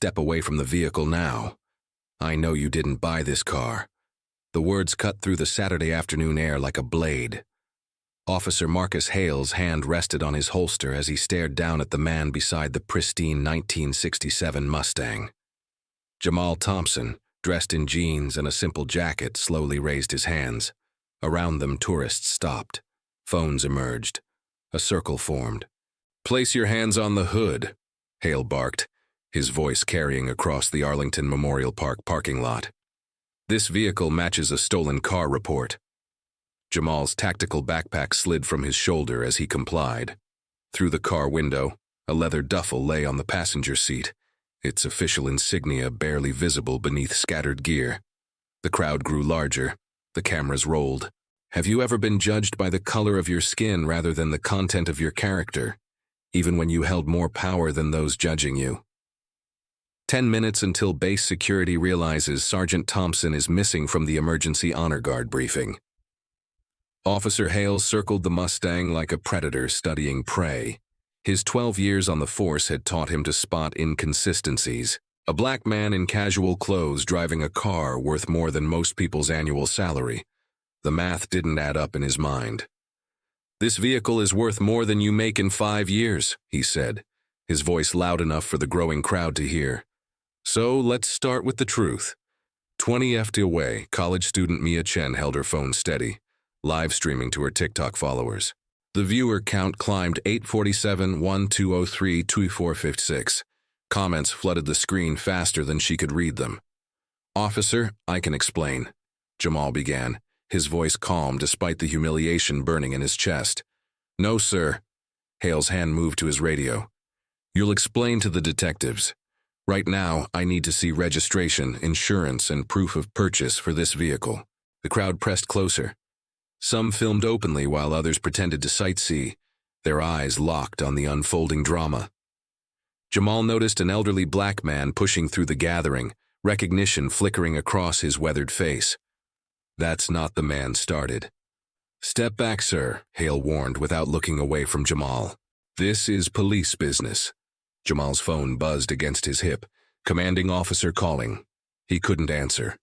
step away from the vehicle now. I know you didn't buy this car." The words cut through the Saturday afternoon air like a blade. Officer Marcus Hale's hand rested on his holster as he stared down at the man beside the pristine 1967 Mustang. Jamal Thompson, dressed in jeans and a simple jacket, slowly raised his hands. Around them, tourists stopped. Phones emerged. A circle formed. "Place your hands on the hood," Hale barked, his voice carrying across the Arlington Memorial Park parking lot. "This vehicle matches a stolen car report." Jamal's tactical backpack slid from his shoulder as he complied. Through the car window, a leather duffel lay on the passenger seat, its official insignia barely visible beneath scattered gear. The crowd grew larger. The cameras rolled. "Have you ever been judged by the color of your skin rather than the content of your character, even when you held more power than those judging you?" 10 minutes until base security realizes Sergeant Thompson is missing from the emergency honor guard briefing. Officer Hale circled the Mustang like a predator studying prey. His 12 years on the force had taught him to spot inconsistencies. A black man in casual clothes driving a car worth more than most people's annual salary. The math didn't add up in his mind. "This vehicle is worth more than you make in 5 years, he said, his voice loud enough for the growing crowd to hear. "So let's start with the truth." 20 feet away, college student Mia Chen held her phone steady, live streaming to her TikTok followers. The viewer count climbed 847, 1203, 2456. Comments flooded the screen faster than she could read them. "Officer, I can explain," Jamal began, his voice calm despite the humiliation burning in his chest. "No, sir." Hale's hand moved to his radio. "You'll explain to the detectives. Right now, I need to see registration, insurance, and proof of purchase for this vehicle." The crowd pressed closer. Some filmed openly while others pretended to sightsee, their eyes locked on the unfolding drama. Jamal noticed an elderly black man pushing through the gathering, recognition flickering across his weathered face. "That's not the man," started. "Step back, sir," Hale warned without looking away from Jamal. "This is police business." Jamal's phone buzzed against his hip, commanding officer calling. He couldn't answer,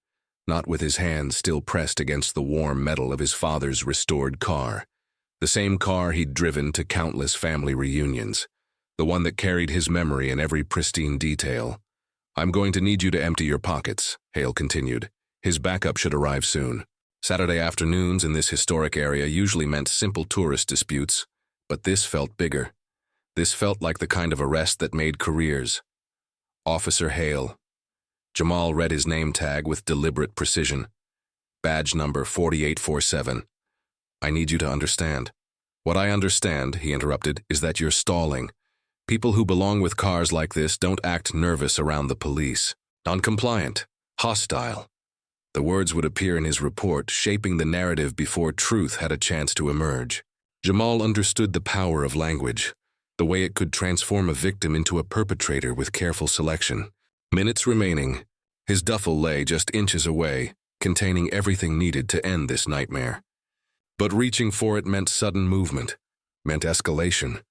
not with his hand still pressed against the warm metal of his father's restored car. The same car he'd driven to countless family reunions. The one that carried his memory in every pristine detail. "I'm going to need you to empty your pockets," Hale continued. His backup should arrive soon. Saturday afternoons in this historic area usually meant simple tourist disputes, but this felt bigger. This felt like the kind of arrest that made careers. "Officer Hale." Jamal read his name tag with deliberate precision. "Badge number 4847. I need you to understand." "What I understand," he interrupted, "is that you're stalling. People who belong with cars like this don't act nervous around the police. Noncompliant. Hostile." The words would appear in his report, shaping the narrative before truth had a chance to emerge. Jamal understood the power of language, the way it could transform a victim into a perpetrator with careful selection. Minutes remaining. His duffel lay just inches away, containing everything needed to end this nightmare. But reaching for it meant sudden movement, meant escalation,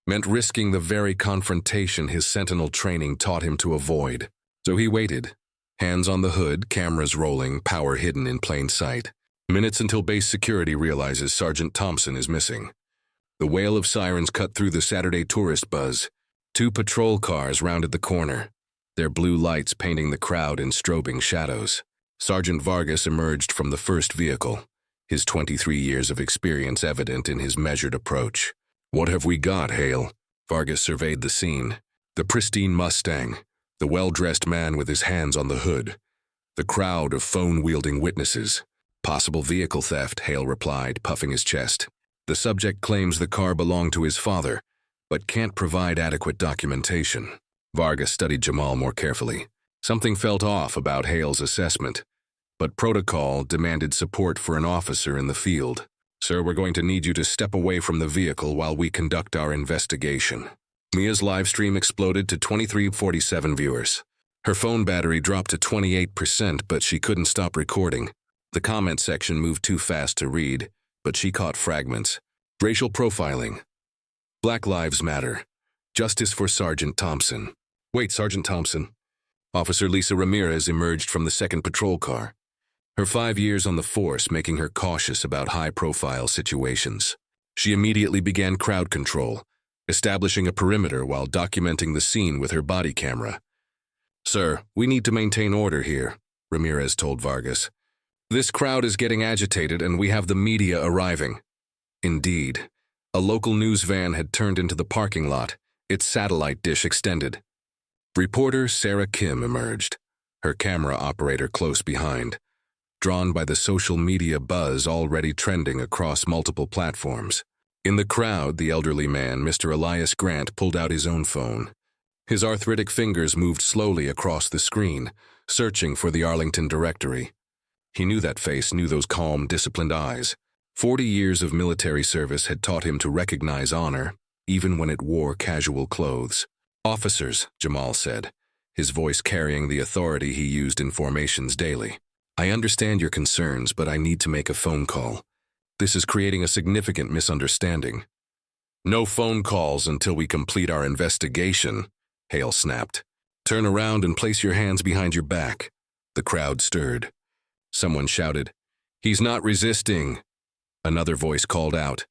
meant risking the very confrontation his sentinel training taught him to avoid. So he waited, hands on the hood, cameras rolling, power hidden in plain sight. Minutes until base security realizes Sergeant Thompson is missing. The wail of sirens cut through the Saturday tourist buzz. 2 patrol cars rounded the corner, their blue lights painting the crowd in strobing shadows. Sergeant Vargas emerged from the first vehicle, his 23 years of experience evident in his measured approach. "What have we got, Hale?" Vargas surveyed the scene. The pristine Mustang, the well-dressed man with his hands on the hood, the crowd of phone-wielding witnesses. "Possible vehicle theft," Hale replied, puffing his chest. "The subject claims the car belonged to his father, but can't provide adequate documentation." Vargas studied Jamal more carefully. Something felt off about Hale's assessment, but protocol demanded support for an officer in the field. "Sir, we're going to need you to step away from the vehicle while we conduct our investigation." Mia's live stream exploded to 2347 viewers. Her phone battery dropped to 28%, but she couldn't stop recording. The comment section moved too fast to read, but she caught fragments. "Racial profiling. Black Lives Matter. Justice for Sergeant Thompson." "Wait, Sergeant Thompson." Officer Lisa Ramirez emerged from the second patrol car, her 5 years on the force making her cautious about high-profile situations. She immediately began crowd control, establishing a perimeter while documenting the scene with her body camera. "Sir, we need to maintain order here," Ramirez told Vargas. "This crowd is getting agitated and we have the media arriving." Indeed, a local news van had turned into the parking lot, its satellite dish extended. Reporter Sarah Kim emerged, her camera operator close behind, drawn by the social media buzz already trending across multiple platforms. In the crowd, the elderly man, Mr. Elias Grant, pulled out his own phone. His arthritic fingers moved slowly across the screen, searching for the Arlington directory. He knew that face, knew those calm, disciplined eyes. 40 years of military service had taught him to recognize honor, even when it wore casual clothes. "Officers," Jamal said, his voice carrying the authority he used in formations daily. "I understand your concerns, but I need to make a phone call. This is creating a significant misunderstanding." "No phone calls until we complete our investigation," Hale snapped. "Turn around and place your hands behind your back." The crowd stirred. Someone shouted, "He's not resisting." Another voice called out,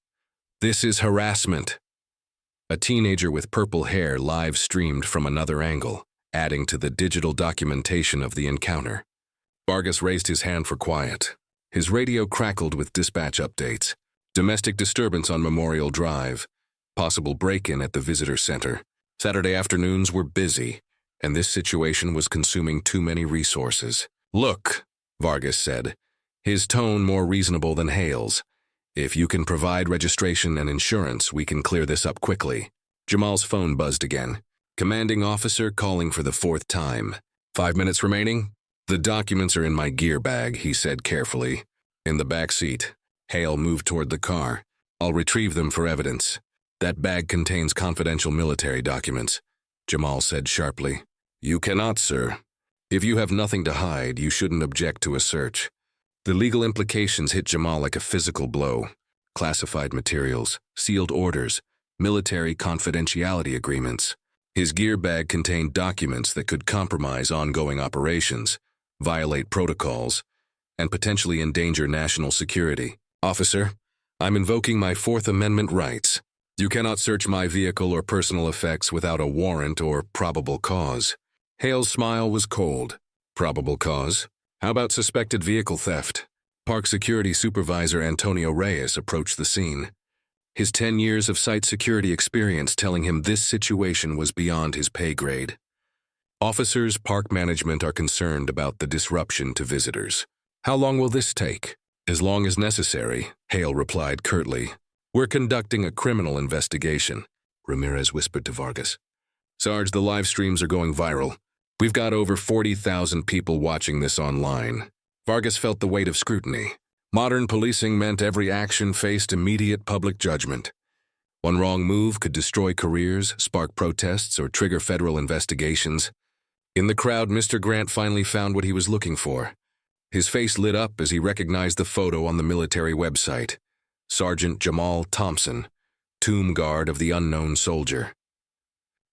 "This is harassment." A teenager with purple hair live-streamed from another angle, adding to the digital documentation of the encounter. Vargas raised his hand for quiet. His radio crackled with dispatch updates. Domestic disturbance on Memorial Drive. Possible break-in at the visitor center. Saturday afternoons were busy, and this situation was consuming too many resources. "Look," Vargas said, his tone more reasonable than Hale's. "If you can provide registration and insurance, we can clear this up quickly." Jamal's phone buzzed again. "Commanding officer calling for the 4th time. 5 minutes remaining?" "The documents are in my gear bag," he said carefully. "In the back seat." Hale moved toward the car. "I'll retrieve them for evidence." "That bag contains confidential military documents," Jamal said sharply. "You cannot, sir. If you have nothing to hide, you shouldn't object to a search." The legal implications hit Jamal like a physical blow. Classified materials, sealed orders, military confidentiality agreements. His gear bag contained documents that could compromise ongoing operations, violate protocols, and potentially endanger national security. "Officer, I'm invoking my 4th Amendment rights. You cannot search my vehicle or personal effects without a warrant or probable cause." Hale's smile was cold. "Probable cause? How about suspected vehicle theft?" Park Security Supervisor Antonio Reyes approached the scene, his 10 years of site security experience telling him this situation was beyond his pay grade. "Officers, park management are concerned about the disruption to visitors." "How long will this take?" "As long as necessary," Hale replied curtly. "We're conducting a criminal investigation," Ramirez whispered to Vargas. "Sarge, the live streams are going viral. We've got over 40,000 people watching this online." Vargas felt the weight of scrutiny. Modern policing meant every action faced immediate public judgment. One wrong move could destroy careers, spark protests, or trigger federal investigations. In the crowd, Mr. Grant finally found what he was looking for. His face lit up as he recognized the photo on the military website. Sergeant Jamal Thompson, tomb guard of the unknown soldier.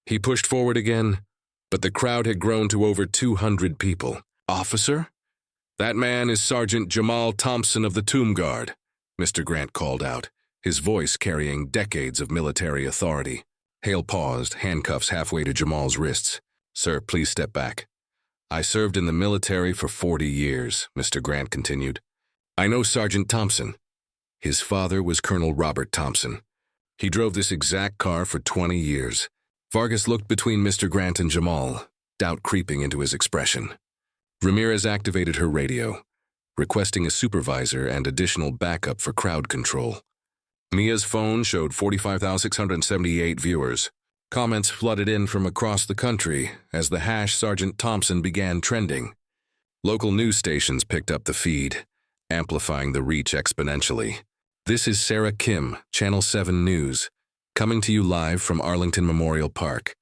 He pushed forward again, but the crowd had grown to over 200 people. "Officer?" "That man is Sergeant Jamal Thompson of the Tomb Guard," Mr. Grant called out, his voice carrying decades of military authority. Hale paused, handcuffs halfway to Jamal's wrists. "Sir, please step back." "I served in the military for 40 years, Mr. Grant continued. "I know Sergeant Thompson. His father was Colonel Robert Thompson. He drove this exact car for 20 years. Vargas looked between Mr. Grant and Jamal, doubt creeping into his expression. Ramirez activated her radio, requesting a supervisor and additional backup for crowd control. Mia's phone showed 45,678 viewers. Comments flooded in from across the country as the hash Sergeant Thompson began trending. Local news stations picked up the feed, amplifying the reach exponentially. This is Sarah Kim, Channel 7 News, coming to you live from Arlington Memorial Park,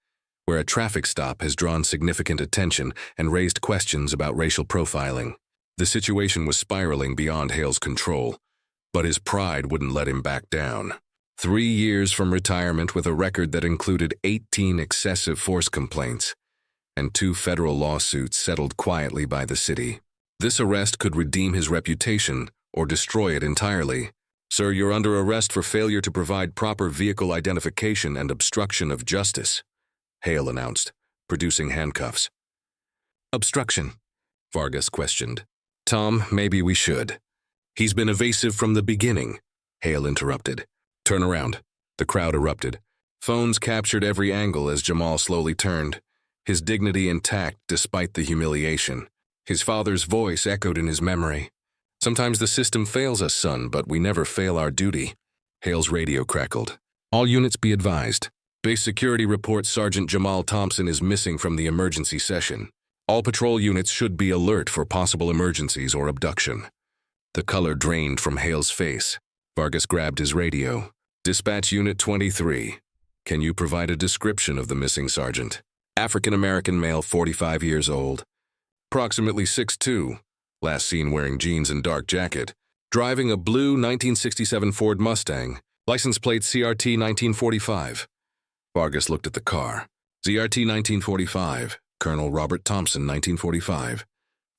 where a traffic stop has drawn significant attention and raised questions about racial profiling. The situation was spiraling beyond Hale's control, but his pride wouldn't let him back down. 3 years from retirement with a record that included 18 excessive force complaints, and 2 federal lawsuits settled quietly by the city. This arrest could redeem his reputation or destroy it entirely. "Sir, you're under arrest for failure to provide proper vehicle identification and obstruction of justice," Hale announced, producing handcuffs. "Obstruction?" Vargas questioned. "Tom, maybe we should." "He's been evasive from the beginning," Hale interrupted. "Turn around." The crowd erupted. Phones captured every angle as Jamal slowly turned, his dignity intact despite the humiliation. His father's voice echoed in his memory. "Sometimes the system fails us, son, but we never fail our duty." Hale's radio crackled. "All units be advised. Base security reports Sergeant Jamal Thompson is missing from the emergency session. All patrol units should be alert for possible emergencies or abduction." The color drained from Hale's face. Vargas grabbed his radio. "Dispatch Unit 23. Can you provide a description of the missing sergeant?" "African-American male, 45 years old. Approximately 6'2", last seen wearing jeans and dark jacket. Driving a blue 1967 Ford Mustang, license plate CRT 1945. Vargas looked at the car. CRT 1945, Colonel Robert Thompson 1945.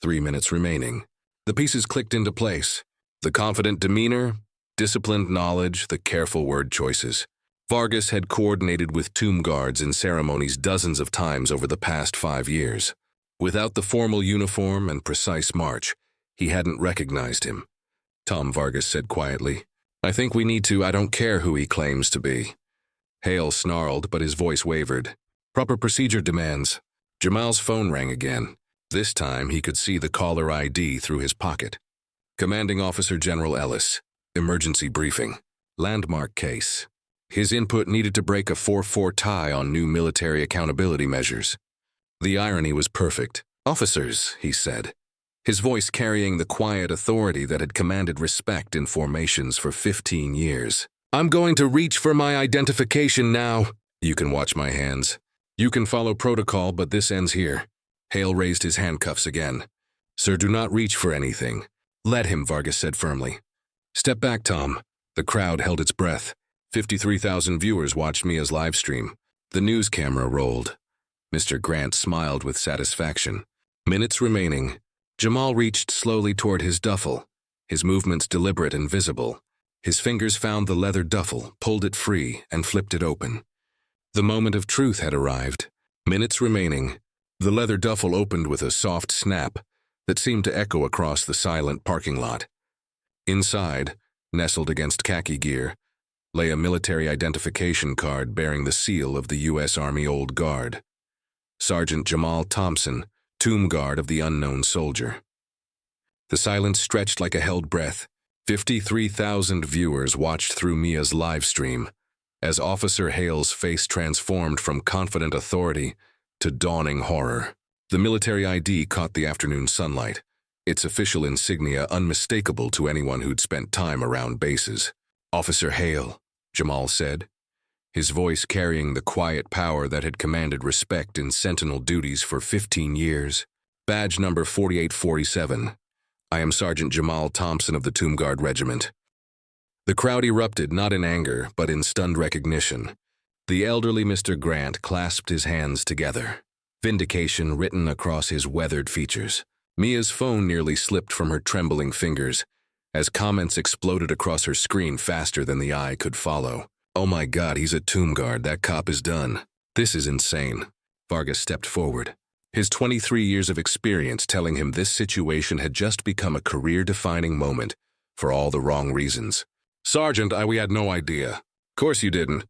3 minutes remaining. The pieces clicked into place. The confident demeanor, disciplined knowledge, the careful word choices. Vargas had coordinated with tomb guards in ceremonies dozens of times over the past 5 years. Without the formal uniform and precise march, he hadn't recognized him. Tom, Vargas said quietly. "I think we need to. I don't care who he claims to be." Hale snarled, but his voice wavered. "Proper procedure demands." Jamal's phone rang again. This time he could see the caller ID through his pocket. "Commanding Officer General Ellis. Emergency briefing. Landmark case." His input needed to break a 4-4 tie on new military accountability measures. The irony was perfect. "Officers," he said, his voice carrying the quiet authority that had commanded respect in formations for 15 years. "I'm going to reach for my identification now." "You can watch my hands. You can follow protocol, but this ends here." Hale raised his handcuffs again. "Sir, do not reach for anything." "Let him," Vargas said firmly. "Step back, Tom." The crowd held its breath. 53,000 viewers watched Mia's live stream. The news camera rolled. Mr. Grant smiled with satisfaction. Minutes remaining. Jamal reached slowly toward his duffel, his movements deliberate and visible. His fingers found the leather duffel, pulled it free, and flipped it open. The moment of truth had arrived. Minutes remaining. The leather duffel opened with a soft snap that seemed to echo across the silent parking lot. Inside, nestled against khaki gear, lay a military identification card bearing the seal of the U.S. Army Old Guard. Sergeant Jamal Thompson, tomb guard of the unknown soldier. The silence stretched like a held breath. 53,000 viewers watched through Mia's live stream as Officer Hale's face transformed from confident authority to dawning horror. The military ID caught the afternoon sunlight, its official insignia unmistakable to anyone who'd spent time around bases. "Officer Hale," Jamal said, his voice carrying the quiet power that had commanded respect in sentinel duties for 15 years. "Badge number 4847. I am Sergeant Jamal Thompson of the Tomb Guard Regiment." The crowd erupted not in anger, but in stunned recognition. The elderly Mr. Grant clasped his hands together, vindication written across his weathered features. Mia's phone nearly slipped from her trembling fingers as comments exploded across her screen faster than the eye could follow. "Oh my God, he's a tomb guard. That cop is done. This is insane." Vargas stepped forward, his 23 years of experience telling him this situation had just become a career-defining moment for all the wrong reasons. "Sergeant, we had no idea." "Course you didn't,"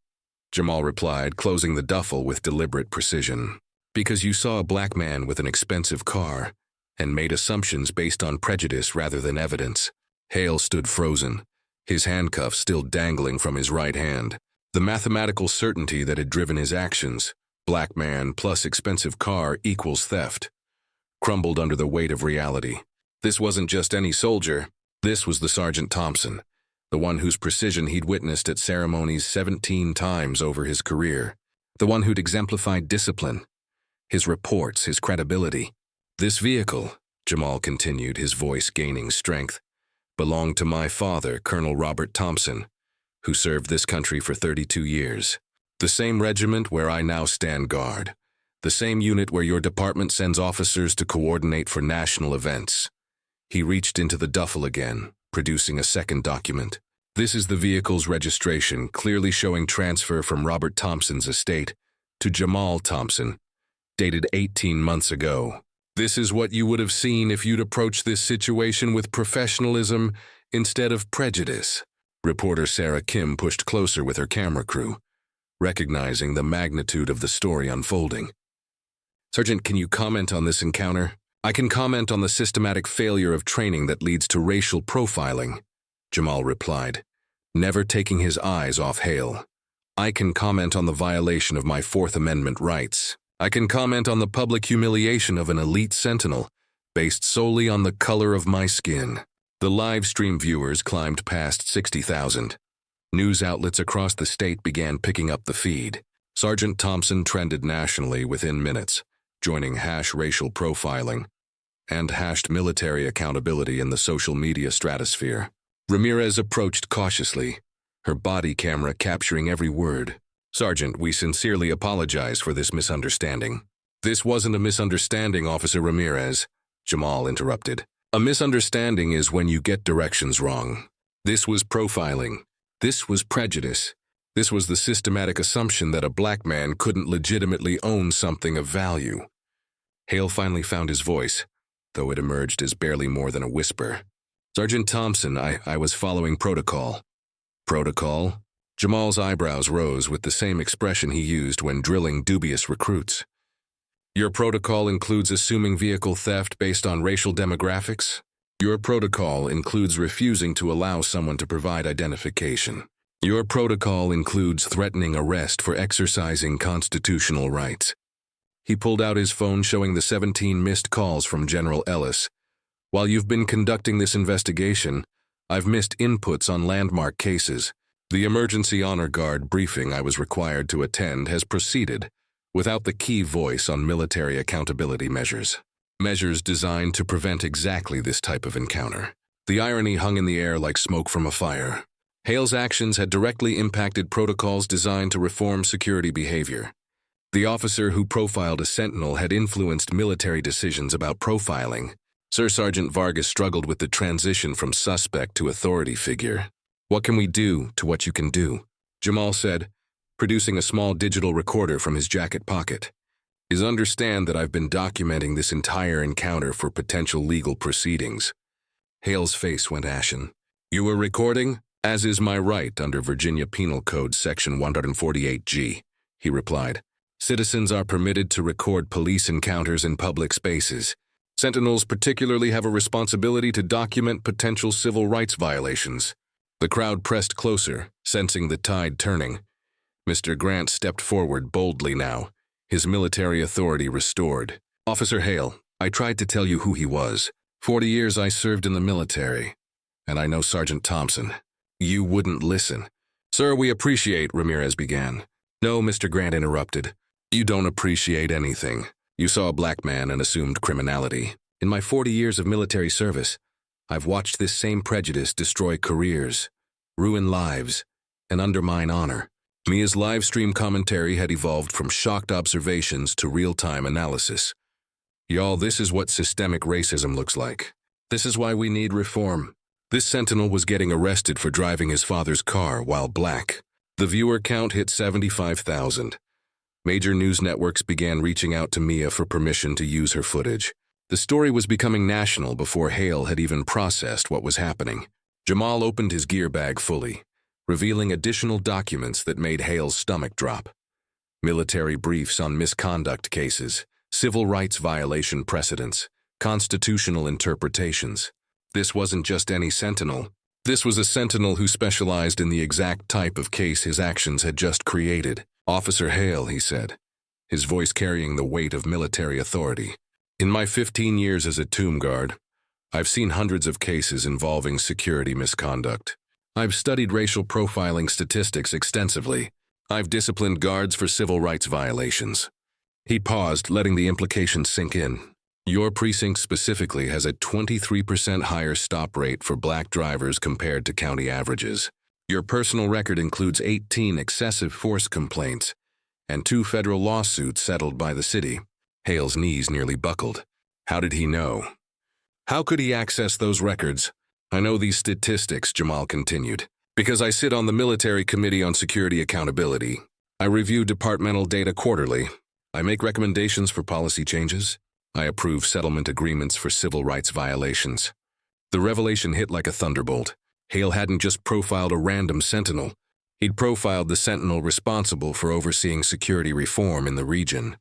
Jamal replied, closing the duffel with deliberate precision. "Because you saw a black man with an expensive car and made assumptions based on prejudice rather than evidence." Hale stood frozen, his handcuffs still dangling from his right hand. The mathematical certainty that had driven his actions, black man plus expensive car equals theft, crumbled under the weight of reality. This wasn't just any soldier. This was the Sergeant Thompson, the one whose precision he'd witnessed at ceremonies 17 times over his career, the one who'd exemplified discipline, his reports, his credibility. "This vehicle," Jamal continued, his voice gaining strength, "belonged to my father, Colonel Robert Thompson, who served this country for 32 years. The same regiment where I now stand guard. The same unit where your department sends officers to coordinate for national events. He reached into the duffel again, producing a second document. This is the vehicle's registration, clearly showing transfer from Robert Thompson's estate to Jamal Thompson, dated 18 months ago. This is what you would have seen if you'd approached this situation with professionalism instead of prejudice. Reporter Sarah Kim pushed closer with her camera crew, recognizing the magnitude of the story unfolding. Sergeant, can you comment on this encounter? I can comment on the systematic failure of training that leads to racial profiling, Jamal replied, never taking his eyes off Hale. I can comment on the violation of my Fourth Amendment rights. I can comment on the public humiliation of an elite sentinel, based solely on the color of my skin. The live stream viewers climbed past 60,000. News outlets across the state began picking up the feed. Sergeant Thompson trended nationally within minutes, joining #racial profiling and #military accountability in the social media stratosphere. Ramirez approached cautiously, her body camera capturing every word. Sergeant, we sincerely apologize for this misunderstanding. This wasn't a misunderstanding, Officer Ramirez, Jamal interrupted. A misunderstanding is when you get directions wrong. This was profiling. This was prejudice. This was the systematic assumption that a black man couldn't legitimately own something of value. Hale finally found his voice, though it emerged as barely more than a whisper. Sergeant Thompson, I was following protocol. Protocol? Jamal's eyebrows rose with the same expression he used when drilling dubious recruits. Your protocol includes assuming vehicle theft based on racial demographics? Your protocol includes refusing to allow someone to provide identification. Your protocol includes threatening arrest for exercising constitutional rights. He pulled out his phone showing the 17 missed calls from General Ellis. While you've been conducting this investigation, I've missed inputs on landmark cases. The emergency honor guard briefing I was required to attend has proceeded without the key voice on military accountability measures. Measures designed to prevent exactly this type of encounter. The irony hung in the air like smoke from a fire. Hale's actions had directly impacted protocols designed to reform security behavior. The officer who profiled a sentinel had influenced military decisions about profiling. Sir Sergeant Vargas struggled with the transition from suspect to authority figure. What can we do to what you can do? Jamal said, producing a small digital recorder from his jacket pocket. Is understand that I've been documenting this entire encounter for potential legal proceedings. Hale's face went ashen. You were recording? As is my right under Virginia Penal Code Section 148G, he replied. Citizens are permitted to record police encounters in public spaces. Sentinels particularly have a responsibility to document potential civil rights violations. The crowd pressed closer, sensing the tide turning. Mr. Grant stepped forward boldly now, his military authority restored. Officer Hale, I tried to tell you who he was. 40 years I served in the military, and I know Sergeant Thompson. You wouldn't listen. Sir, we appreciate, Ramirez began. No, Mr. Grant interrupted. You don't appreciate anything. You saw a black man and assumed criminality. In my 40 years of military service, I've watched this same prejudice destroy careers, ruin lives, and undermine honor. Mia's live stream commentary had evolved from shocked observations to real-time analysis. Y'all, this is what systemic racism looks like. This is why we need reform. This sentinel was getting arrested for driving his father's car while black. The viewer count hit 75,000. Major news networks began reaching out to Mia for permission to use her footage. The story was becoming national before Hale had even processed what was happening. Jamal opened his gear bag fully, revealing additional documents that made Hale's stomach drop. Military briefs on misconduct cases, civil rights violation precedents, constitutional interpretations. This wasn't just any sentinel. This was a sentinel who specialized in the exact type of case his actions had just created. Officer Hale, he said, his voice carrying the weight of military authority. In my 15 years as a tomb guard, I've seen hundreds of cases involving security misconduct. I've studied racial profiling statistics extensively. I've disciplined guards for civil rights violations. He paused, letting the implications sink in. Your precinct specifically has a 23% higher stop rate for black drivers compared to county averages. Your personal record includes 18 excessive force complaints and 2 federal lawsuits settled by the city. Hale's knees nearly buckled. How did he know? How could he access those records? I know these statistics, Jamal continued, because I sit on the Military Committee on Security Accountability. I review departmental data quarterly. I make recommendations for policy changes. I approve settlement agreements for civil rights violations. The revelation hit like a thunderbolt. Hale hadn't just profiled a random sentinel. He'd profiled the sentinel responsible for overseeing security reform in the region.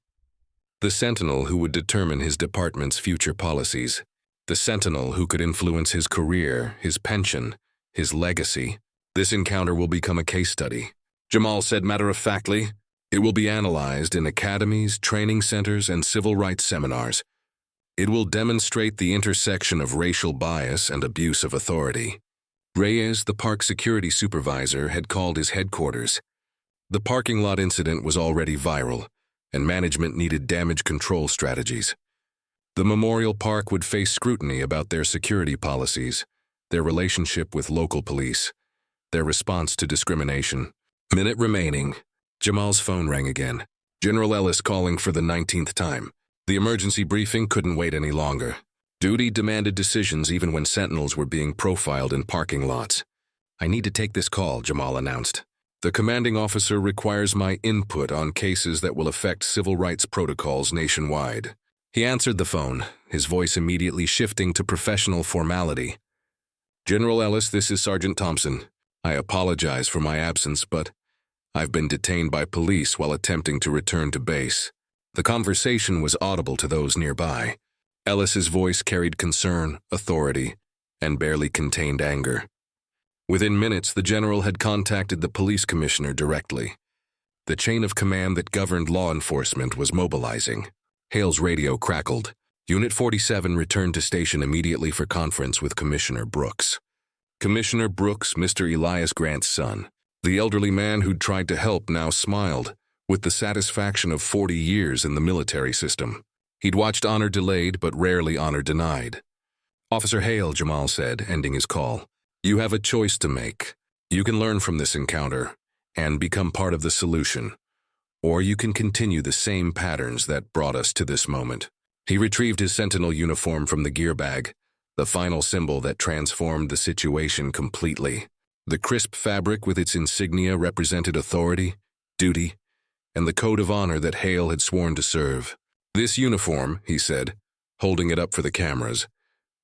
The sentinel who would determine his department's future policies. The sentinel who could influence his career, his pension, his legacy. This encounter will become a case study. Jamal said matter-of-factly, it will be analyzed in academies, training centers, and civil rights seminars. It will demonstrate the intersection of racial bias and abuse of authority. Reyes, the park security supervisor, had called his headquarters. The parking lot incident was already viral, and management needed damage control strategies. The memorial park would face scrutiny about their security policies, their relationship with local police, their response to discrimination. Minute remaining. Jamal's phone rang again. General Ellis calling for the 19th time. The emergency briefing couldn't wait any longer. Duty demanded decisions even when sentinels were being profiled in parking lots. I need to take this call, Jamal announced. The commanding officer requires my input on cases that will affect civil rights protocols nationwide. He answered the phone, his voice immediately shifting to professional formality. General Ellis, this is Sergeant Thompson. I apologize for my absence, but I've been detained by police while attempting to return to base. The conversation was audible to those nearby. Ellis's voice carried concern, authority, and barely contained anger. Within minutes, the general had contacted the police commissioner directly. The chain of command that governed law enforcement was mobilizing. Hale's radio crackled. Unit 47 returned to station immediately for conference with Commissioner Brooks. Commissioner Brooks, Mr. Elias Grant's son. The elderly man who'd tried to help now smiled, with the satisfaction of 40 years in the military system. He'd watched honor delayed, but rarely honor denied. Officer Hale, Jamal said, ending his call. You have a choice to make. You can learn from this encounter and become part of the solution, or you can continue the same patterns that brought us to this moment. He retrieved his sentinel uniform from the gear bag, the final symbol that transformed the situation completely. The crisp fabric with its insignia represented authority, duty, and the code of honor that Hale had sworn to serve. This uniform, he said, holding it up for the cameras,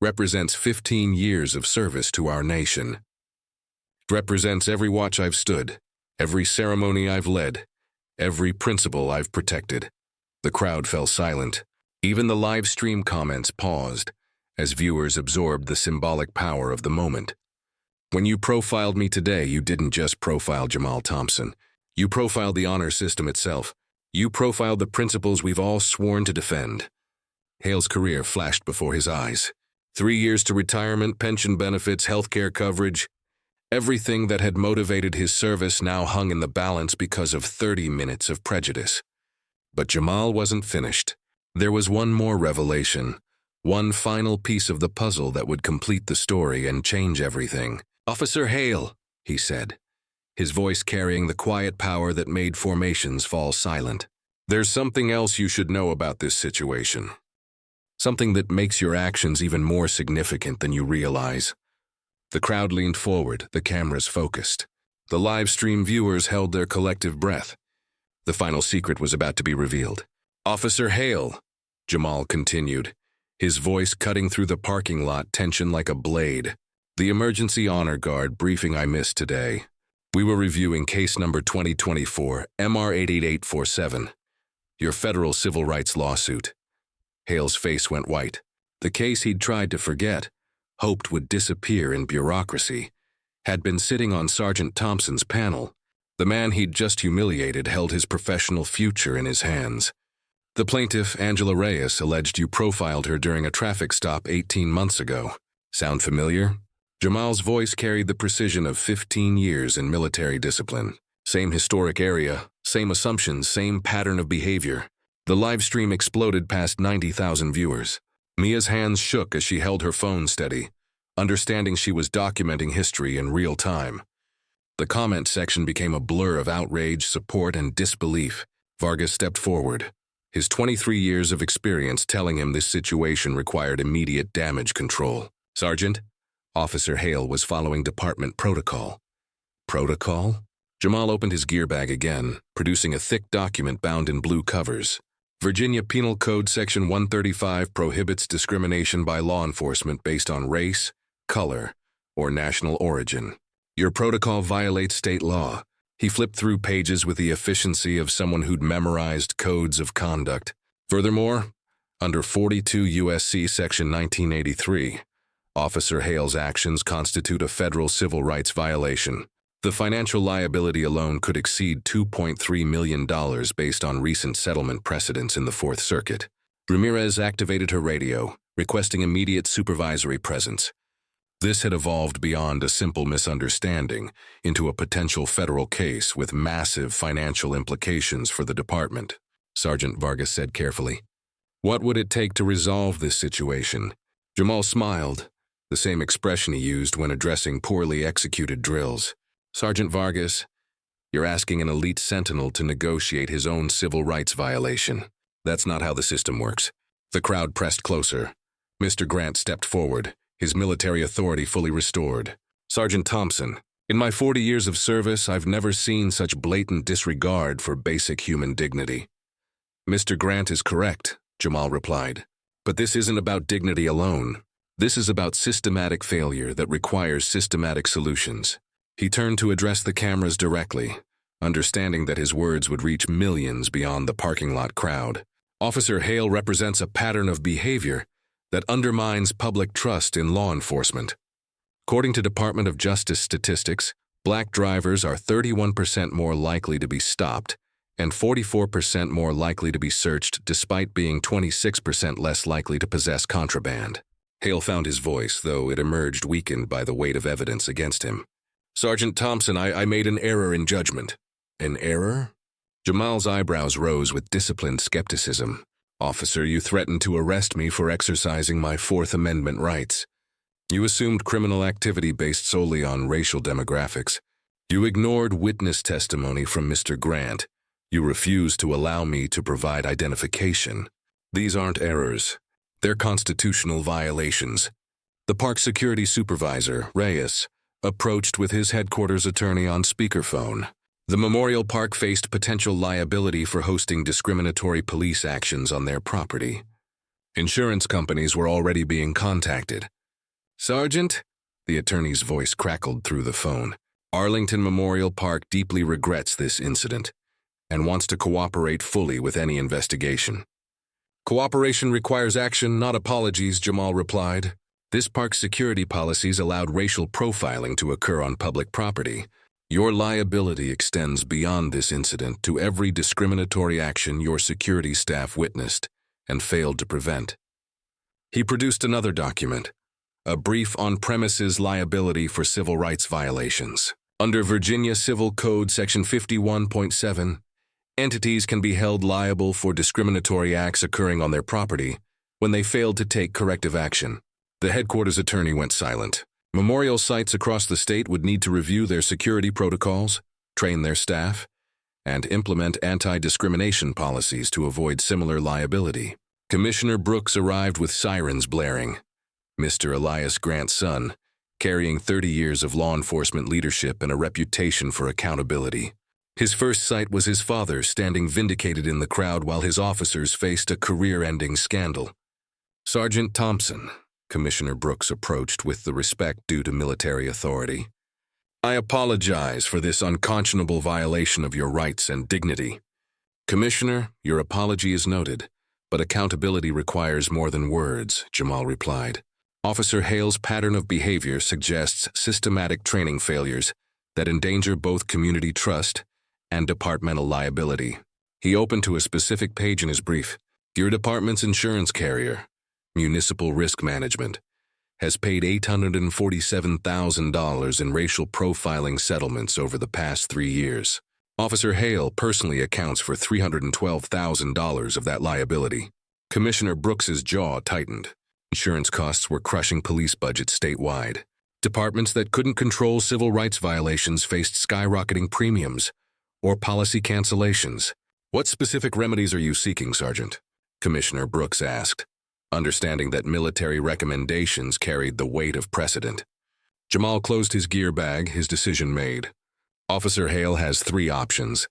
represents 15 years of service to our nation. It represents every watch I've stood, every ceremony I've led, every principle I've protected. The crowd fell silent. Even the live stream comments paused as viewers absorbed the symbolic power of the moment. When you profiled me today, you didn't just profile Jamal Thompson. You profiled the honor system itself. You profiled the principles we've all sworn to defend. Hale's career flashed before his eyes. 3 years to retirement, pension benefits, healthcare coverage. Everything that had motivated his service now hung in the balance because of 30 minutes of prejudice. But Jamal wasn't finished. There was one more revelation, one final piece of the puzzle that would complete the story and change everything. Officer Hale, he said, his voice carrying the quiet power that made formations fall silent. There's something else you should know about this situation. Something that makes your actions even more significant than you realize. The crowd leaned forward, the cameras focused. The live stream viewers held their collective breath. The final secret was about to be revealed. Officer Hale, Jamal continued, his voice cutting through the parking lot tension like a blade. The emergency honor guard briefing I missed today. We were reviewing case number 2024, MR 88847, your federal civil rights lawsuit. Hale's face went white. The case he'd tried to forget, hoped would disappear in bureaucracy, had been sitting on Sergeant Thompson's panel. The man he'd just humiliated held his professional future in his hands. The plaintiff, Angela Reyes, alleged you profiled her during a traffic stop 18 months ago. Sound familiar? Jamal's voice carried the precision of 15 years in military discipline. Same historic area, same assumptions, same pattern of behavior. The live stream exploded past 90,000 viewers. Mia's hands shook as she held her phone steady, understanding she was documenting history in real time. The comment section became a blur of outrage, support, and disbelief. Vargas stepped forward, his 23 years of experience telling him this situation required immediate damage control. "Sergeant," Officer Hale was following department protocol. Protocol? Jamal opened his gear bag again, producing a thick document bound in blue covers. Virginia Penal Code Section 135 prohibits discrimination by law enforcement based on race, color, or national origin. Your protocol violates state law. He flipped through pages with the efficiency of someone who'd memorized codes of conduct. Furthermore, under 42 U.S.C. Section 1983, Officer Hale's actions constitute a federal civil rights violation. The financial liability alone could exceed $2.3 million based on recent settlement precedents in the Fourth Circuit. Ramirez activated her radio, requesting immediate supervisory presence. This had evolved beyond a simple misunderstanding into a potential federal case with massive financial implications for the department. Sergeant Vargas said carefully. "What would it take to resolve this situation?" Jamal smiled, the same expression he used when addressing poorly executed drills. "Sergeant Vargas, you're asking an elite sentinel to negotiate his own civil rights violation. That's not how the system works." The crowd pressed closer. Mr. Grant stepped forward, his military authority fully restored. "Sergeant Thompson, in my 40 years of service, I've never seen such blatant disregard for basic human dignity." "Mr. Grant is correct," Jamal replied. "But this isn't about dignity alone. This is about systematic failure that requires systematic solutions." He turned to address the cameras directly, understanding that his words would reach millions beyond the parking lot crowd. "Officer Hale represents a pattern of behavior that undermines public trust in law enforcement. According to Department of Justice statistics, black drivers are 31% more likely to be stopped and 44% more likely to be searched despite being 26% less likely to possess contraband." Hale found his voice, though it emerged weakened by the weight of evidence against him. "Sergeant Thompson, I made an error in judgment." "An error?" Jamal's eyebrows rose with disciplined skepticism. "Officer, you threatened to arrest me for exercising my Fourth Amendment rights. You assumed criminal activity based solely on racial demographics. You ignored witness testimony from Mr. Grant. You refused to allow me to provide identification. These aren't errors. They're constitutional violations." The park security supervisor, Reyes, approached with his headquarters attorney on speakerphone. The Memorial Park faced potential liability for hosting discriminatory police actions on their property. Insurance companies were already being contacted. "Sergeant," the attorney's voice crackled through the phone, "Arlington Memorial Park deeply regrets this incident and wants to cooperate fully with any investigation." "Cooperation requires action, not apologies," Jamal replied. "This park's security policies allowed racial profiling to occur on public property. Your liability extends beyond this incident to every discriminatory action your security staff witnessed and failed to prevent." He produced another document, a brief on-premises liability for civil rights violations. Under Virginia Civil Code Section 51.7, entities can be held liable for discriminatory acts occurring on their property when they failed to take corrective action. The headquarters attorney went silent. Memorial sites across the state would need to review their security protocols, train their staff, and implement anti-discrimination policies to avoid similar liability. Commissioner Brooks arrived with sirens blaring. Mr. Elias Grant's son, carrying 30 years of law enforcement leadership and a reputation for accountability. His first sight was his father standing vindicated in the crowd while his officers faced a career-ending scandal. "Sergeant Thompson," Commissioner Brooks approached with the respect due to military authority, "I apologize for this unconscionable violation of your rights and dignity." "Commissioner, your apology is noted, but accountability requires more than words," Jamal replied. "Officer Hale's pattern of behavior suggests systematic training failures that endanger both community trust and departmental liability." He opened to a specific page in his brief. "Your department's insurance carrier, Municipal Risk Management, has paid $847,000 in racial profiling settlements over the past 3 years. Officer Hale personally accounts for $312,000 of that liability." Commissioner Brooks's jaw tightened. Insurance costs were crushing police budgets statewide. Departments that couldn't control civil rights violations faced skyrocketing premiums or policy cancellations, What specific remedies are you seeking, Sergeant? Commissioner Brooks asked, understanding that military recommendations carried the weight of precedent. Jamal closed his gear bag, his decision made. Officer Hale has 3 options,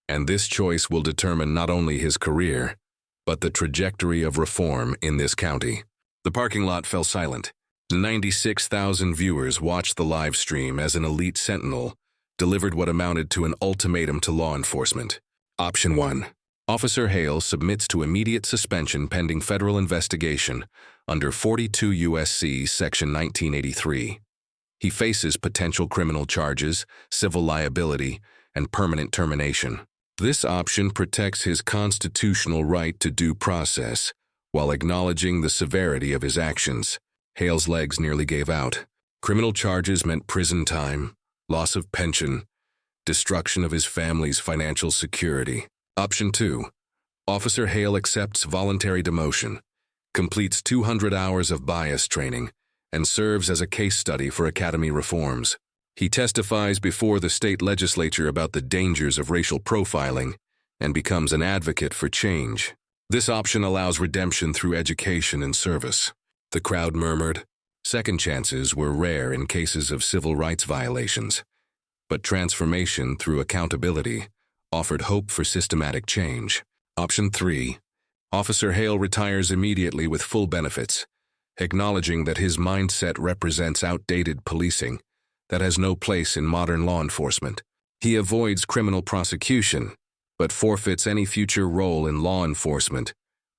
and this choice will determine not only his career, but the trajectory of reform in this county. The parking lot fell silent. 96,000 viewers watched the live stream as an elite sentinel delivered what amounted to an ultimatum to law enforcement. Option 1. Officer Hale submits to immediate suspension pending federal investigation under 42 U.S.C. Section 1983. He faces potential criminal charges, civil liability, and permanent termination. This option protects his constitutional right to due process while acknowledging the severity of his actions. Hale's legs nearly gave out. Criminal charges meant prison time, loss of pension, destruction of his family's financial security. Option 2. Officer Hale accepts voluntary demotion, completes 200 hours of bias training, and serves as a case study for academy reforms. He testifies before the state legislature about the dangers of racial profiling and becomes an advocate for change. This option allows redemption through education and service. The crowd murmured. Second chances were rare in cases of civil rights violations, but transformation through accountability offered hope for systematic change. Option 3. Officer Hale retires immediately with full benefits, acknowledging that his mindset represents outdated policing that has no place in modern law enforcement. He avoids criminal prosecution, but forfeits any future role in law enforcement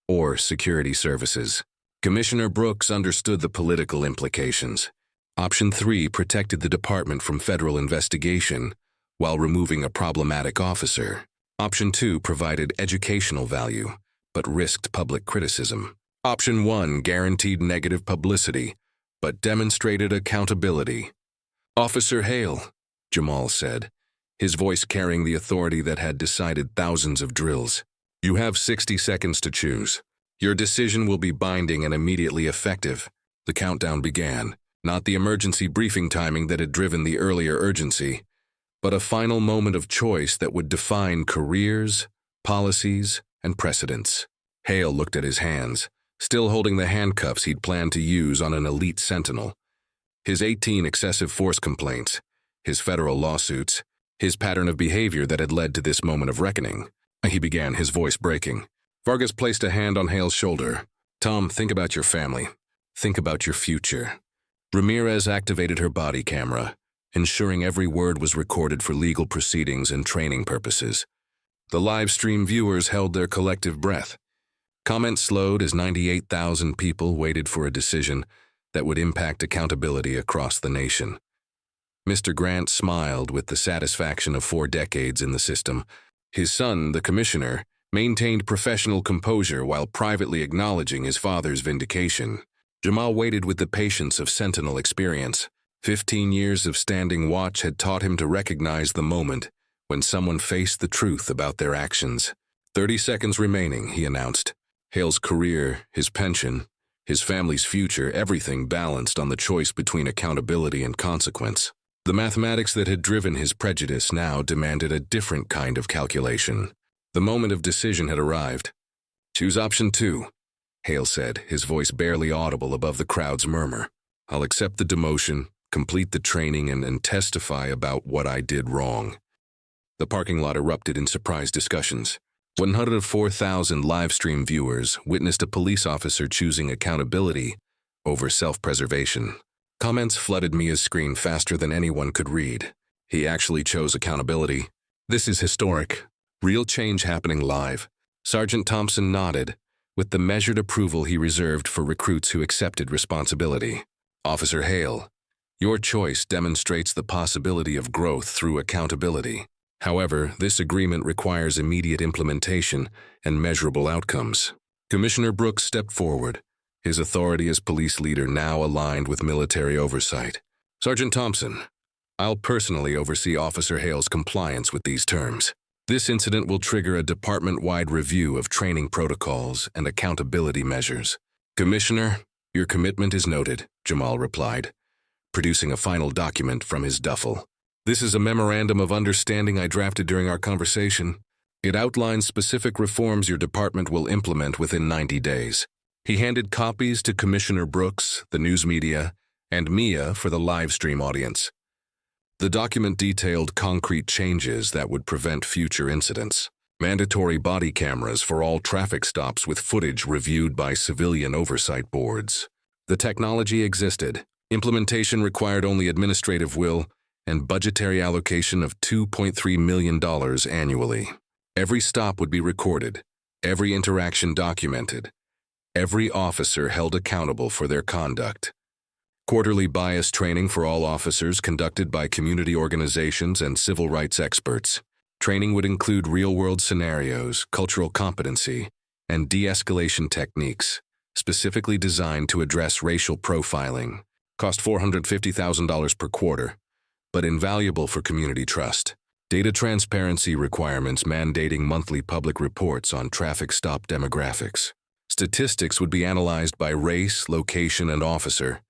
or security services. Commissioner Brooks understood the political implications. Option 3 protected the department from federal investigation while removing a problematic officer. Option 2 provided educational value, but risked public criticism. Option 1 guaranteed negative publicity, but demonstrated accountability. Officer Hale, Jamal said, his voice carrying the authority that had decided thousands of drills. You have 60 seconds to choose. Your decision will be binding and immediately effective. The countdown began, not the emergency briefing timing that had driven the earlier urgency, but a final moment of choice that would define careers, policies, and precedents. Hale looked at his hands, still holding the handcuffs he'd planned to use on an elite sentinel. His 18 excessive force complaints, his federal lawsuits, his pattern of behavior that had led to this moment of reckoning. He began, his voice breaking. Vargas placed a hand on Hale's shoulder. Tom, think about your family. Think about your future. Ramirez activated her body camera, ensuring every word was recorded for legal proceedings and training purposes. The live stream viewers held their collective breath. Comments slowed as 98,000 people waited for a decision that would impact accountability across the nation. Mr. Grant smiled with the satisfaction of 4 decades in the system. His son, the commissioner, maintained professional composure while privately acknowledging his father's vindication. Jamal waited with the patience of sentinel experience. 15 years of standing watch had taught him to recognize the moment when someone faced the truth about their actions. 30 seconds remaining, he announced. Hale's career, his pension, his family's future, everything balanced on the choice between accountability and consequence. The mathematics that had driven his prejudice now demanded a different kind of calculation. The moment of decision had arrived. Choose option 2, Hale said, his voice barely audible above the crowd's murmur. I'll accept the demotion, complete the training, and testify about what I did wrong. The parking lot erupted in surprise discussions. 104,000 live stream viewers witnessed a police officer choosing accountability over self-preservation. Comments flooded Mia's screen faster than anyone could read. He actually chose accountability. This is historic. Real change happening live. Sergeant Thompson nodded, with the measured approval he reserved for recruits who accepted responsibility. Officer Hale, your choice demonstrates the possibility of growth through accountability. However, this agreement requires immediate implementation and measurable outcomes. Commissioner Brooks stepped forward, his authority as police leader now aligned with military oversight. Sergeant Thompson, I'll personally oversee Officer Hale's compliance with these terms. This incident will trigger a department-wide review of training protocols and accountability measures. Commissioner, your commitment is noted, Jamal replied, producing a final document from his duffel. This is a memorandum of understanding I drafted during our conversation. It outlines specific reforms your department will implement within 90 days. He handed copies to Commissioner Brooks, the news media, and Mia for the live stream audience. The document detailed concrete changes that would prevent future incidents. Mandatory body cameras for all traffic stops with footage reviewed by civilian oversight boards. The technology existed. Implementation required only administrative will and budgetary allocation of $2.3 million annually. Every stop would be recorded, every interaction documented, every officer held accountable for their conduct. Quarterly bias training for all officers conducted by community organizations and civil rights experts. Training would include real-world scenarios, cultural competency, and de-escalation techniques, specifically designed to address racial profiling. Cost $450,000 per quarter, but invaluable for community trust. Data transparency requirements mandating monthly public reports on traffic stop demographics. Statistics would be analyzed by race, location, and officer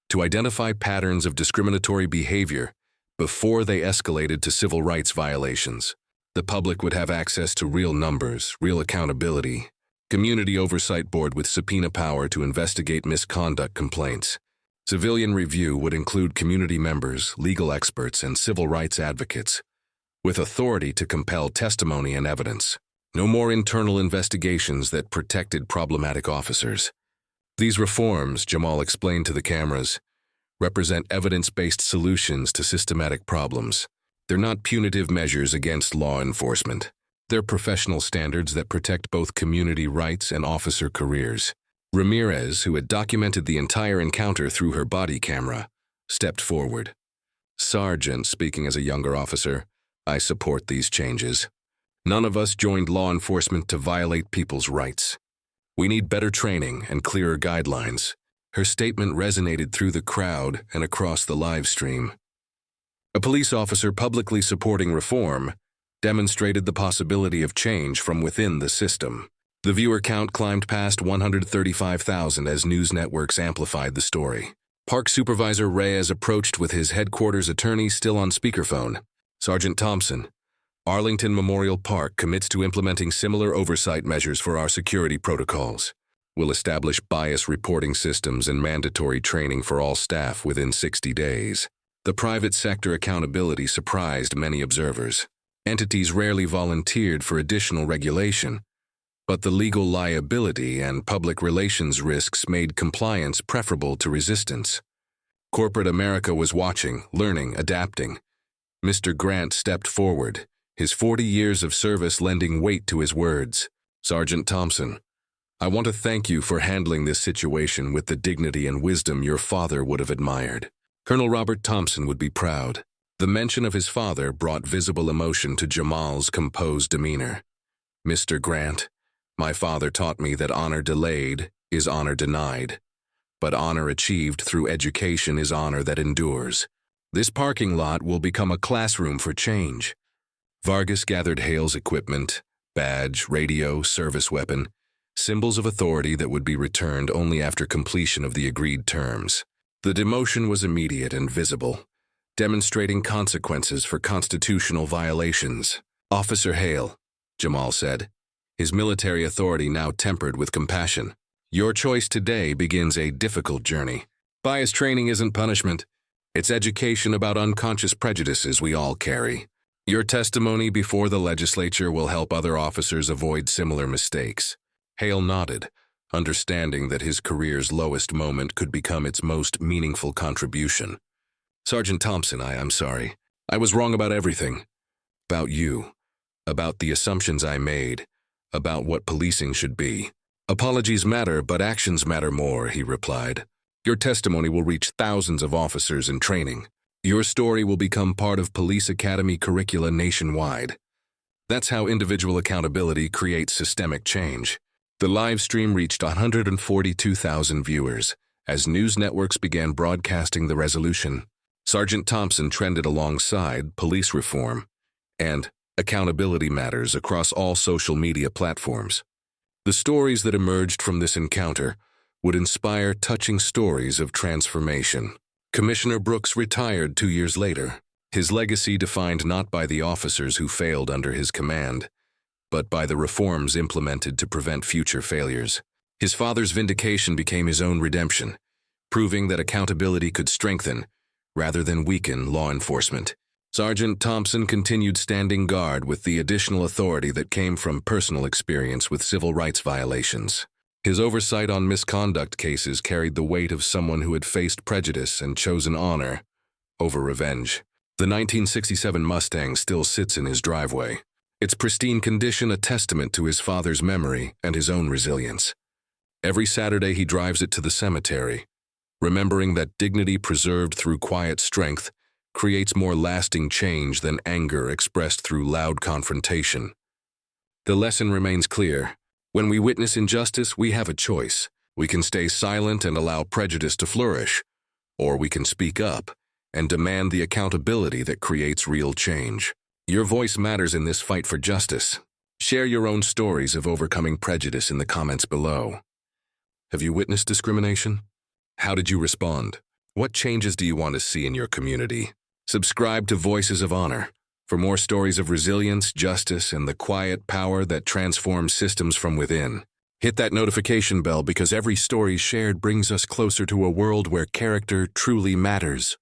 to identify patterns of discriminatory behavior before they escalated to civil rights violations. The public would have access to real numbers, real accountability. Community Oversight Board with subpoena power to investigate misconduct complaints. Civilian review would include community members, legal experts, and civil rights advocates, with authority to compel testimony and evidence. No more internal investigations that protected problematic officers. These reforms, Jamal explained to the cameras, represent evidence-based solutions to systematic problems. They're not punitive measures against law enforcement. They're professional standards that protect both community rights and officer careers. Ramirez, who had documented the entire encounter through her body camera, stepped forward. Sergeant, speaking as a younger officer, I support these changes. None of us joined law enforcement to violate people's rights. We need better training and clearer guidelines. Her statement resonated through the crowd and across the live stream. A police officer publicly supporting reform demonstrated the possibility of change from within the system. The viewer count climbed past 135,000 as news networks amplified the story. Park Supervisor Reyes approached with his headquarters attorney still on speakerphone. Sergeant Thompson, Arlington Memorial Park commits to implementing similar oversight measures for our security protocols. We'll establish bias reporting systems and mandatory training for all staff within 60 days. The private sector accountability surprised many observers. Entities rarely volunteered for additional regulation, but the legal liability and public relations risks made compliance preferable to resistance. Corporate America was watching, learning, adapting. Mr. Grant stepped forward, his 40 years of service lending weight to his words. Sergeant Thompson, I want to thank you for handling this situation with the dignity and wisdom your father would have admired. Colonel Robert Thompson would be proud. The mention of his father brought visible emotion to Jamal's composed demeanor. Mr. Grant, my father taught me that honor delayed is honor denied, but honor achieved through education is honor that endures. This parking lot will become a classroom for change. Vargas gathered Hale's equipment, badge, radio, service weapon, symbols of authority that would be returned only after completion of the agreed terms. The demotion was immediate and visible, demonstrating consequences for constitutional violations. Officer Hale, Jamal said, his military authority now tempered with compassion. Your choice today begins a difficult journey. Bias training isn't punishment. It's education about unconscious prejudices we all carry. Your testimony before the legislature will help other officers avoid similar mistakes. Hale nodded, understanding that his career's lowest moment could become its most meaningful contribution. Sergeant Thompson, I'm sorry. I was wrong about everything. About you. About the assumptions I made. About what policing should be. Apologies matter, but actions matter more, he replied. Your testimony will reach thousands of officers in training. Your story will become part of police academy curricula nationwide. That's how individual accountability creates systemic change. The live stream reached 142,000 viewers as news networks began broadcasting the resolution. Sergeant Thompson trended alongside police reform and accountability matters across all social media platforms. The stories that emerged from this encounter would inspire touching stories of transformation. Commissioner Brooks retired 2 years later, his legacy defined not by the officers who failed under his command, but by the reforms implemented to prevent future failures. His father's vindication became his own redemption, proving that accountability could strengthen, rather than weaken, law enforcement. Sergeant Thompson continued standing guard with the additional authority that came from personal experience with civil rights violations. His oversight on misconduct cases carried the weight of someone who had faced prejudice and chosen honor over revenge. The 1967 Mustang still sits in his driveway, its pristine condition a testament to his father's memory and his own resilience. Every Saturday he drives it to the cemetery, remembering that dignity preserved through quiet strength creates more lasting change than anger expressed through loud confrontation. The lesson remains clear. When we witness injustice, we have a choice. We can stay silent and allow prejudice to flourish, or we can speak up and demand the accountability that creates real change. Your voice matters in this fight for justice. Share your own stories of overcoming prejudice in the comments below. Have you witnessed discrimination? How did you respond? What changes do you want to see in your community? Subscribe to Voices of Honor for more stories of resilience, justice, and the quiet power that transforms systems from within. Hit that notification bell because every story shared brings us closer to a world where character truly matters,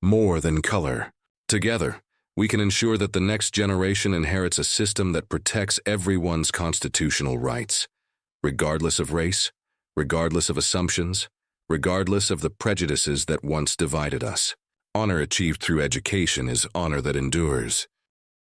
more than color. Together, we can ensure that the next generation inherits a system that protects everyone's constitutional rights, regardless of race, regardless of assumptions, regardless of the prejudices that once divided us. Honor achieved through education is honor that endures.